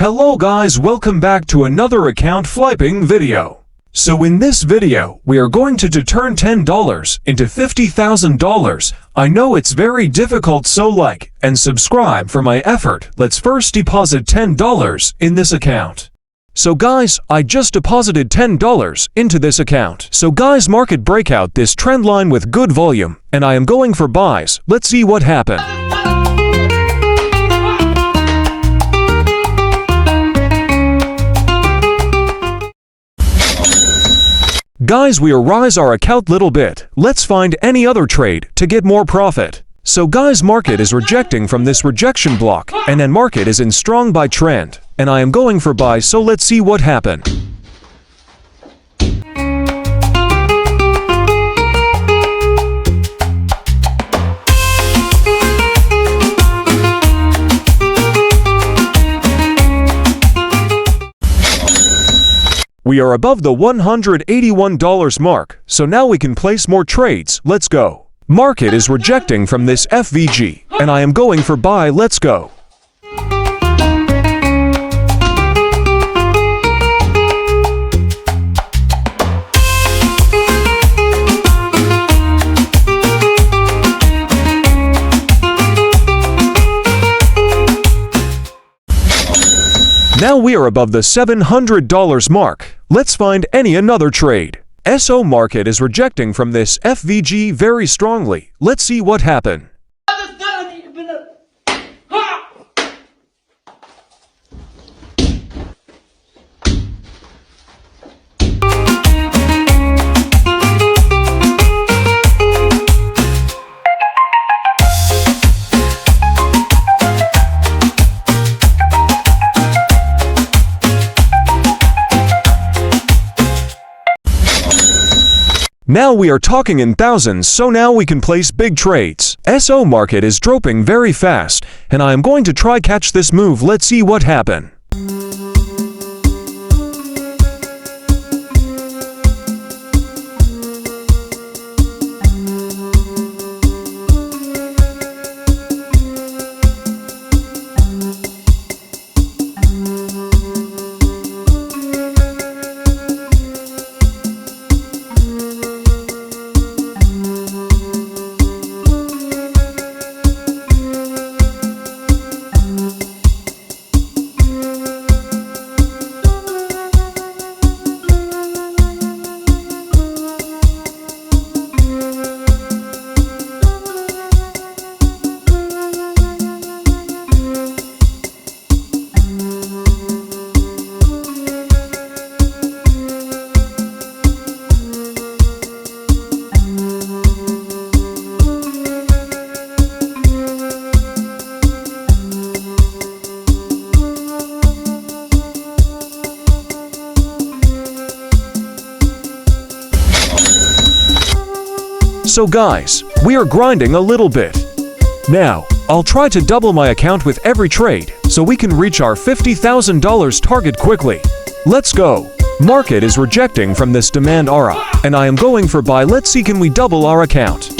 Hello guys, welcome back to another account flipping video. So in this video, we are going to turn $10 into $50,000. I know it's very difficult, so like and subscribe for my effort. Let's first deposit $10 in this account. So guys, I just deposited $10 into this account. So guys, market breakout this trend line with good volume, and I am going for buys. Let's see what happens. Guys, we rise our account little bit. Let's find any other trade to get more profit. So guys, market is rejecting from this rejection block, and then market is in strong buy trend, and I am going for buy. So let's see what happens. We are above the $181 mark, so now we can place more trades. Let's go. Market is rejecting from this FVG, and I am going for buy. Let's go. Now we are above the $700 mark. Let's find any another trade. SO market is rejecting from this FVG very strongly. Let's see what happens. Now we are talking in thousands, so now we can place big trades. SO market is dropping very fast, and I am going to try catch this move. Let's see what happens. So guys, we are grinding a little bit. Now, I'll try to double my account with every trade, so we can reach our $50,000 target quickly. Let's go. Market is rejecting from this demand aura, and I am going for buy. Let's see, can we double our account?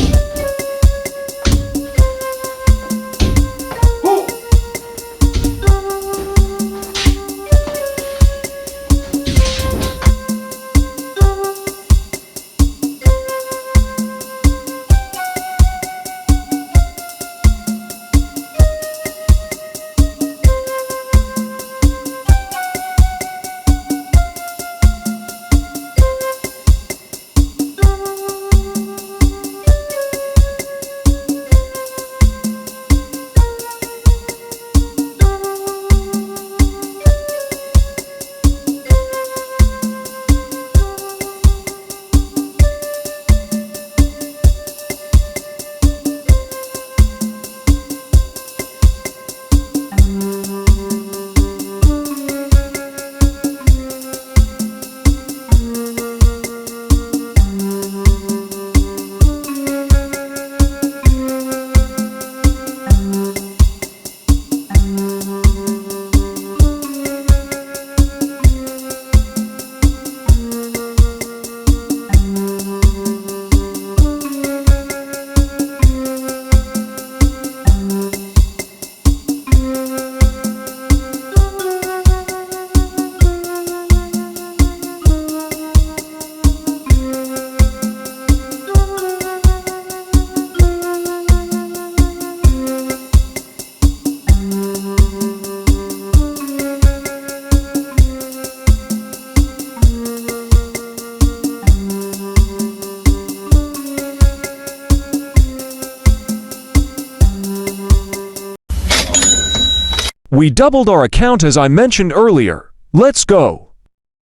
We doubled our account as I mentioned earlier. Let's go.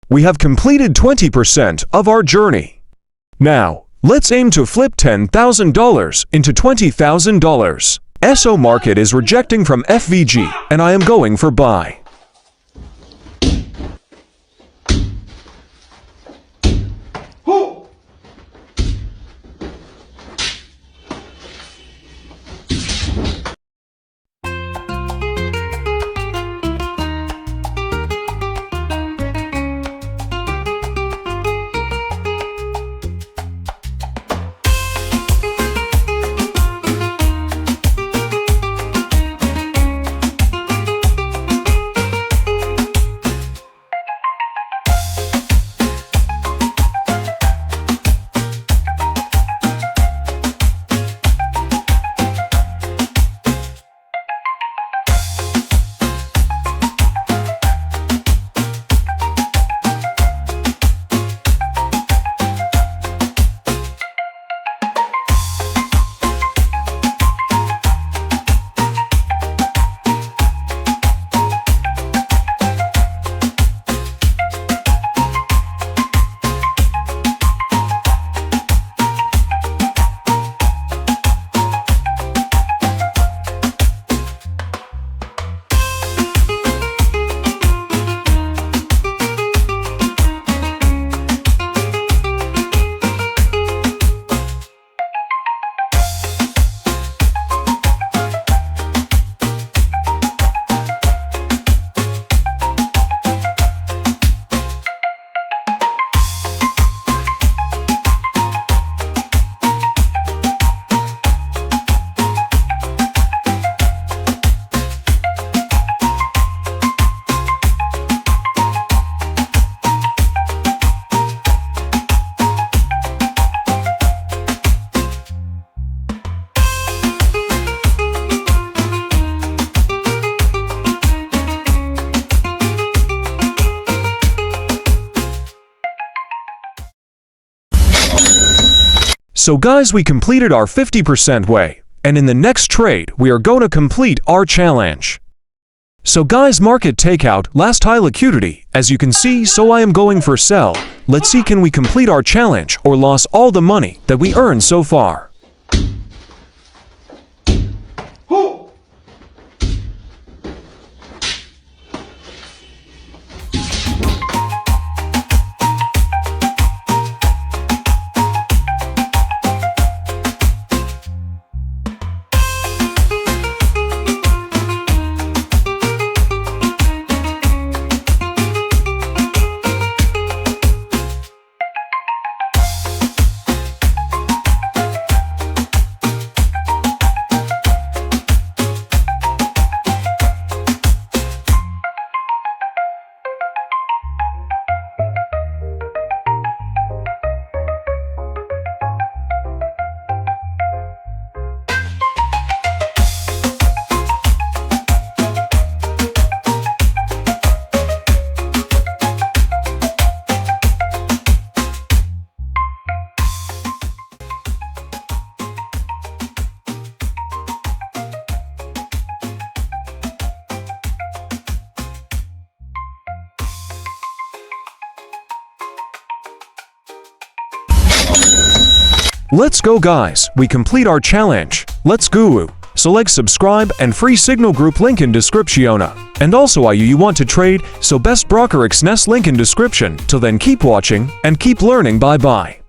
We have completed 20% of our journey. Now, let's aim to flip $10,000 into $20,000. SO market is rejecting from FVG and I am going for buy. So guys, we completed our 50% way, and in the next trade, we are going to complete our challenge. So guys, market takeout, last high liquidity, as you can see, so I am going for sell. Let's see, can we complete our challenge or lose all the money that we earned so far? Let's go guys, we complete our challenge. Let's go. Select subscribe and free signal group link in description. And also you want to trade, so best broker Exness link in description. Till then keep watching and keep learning, bye bye.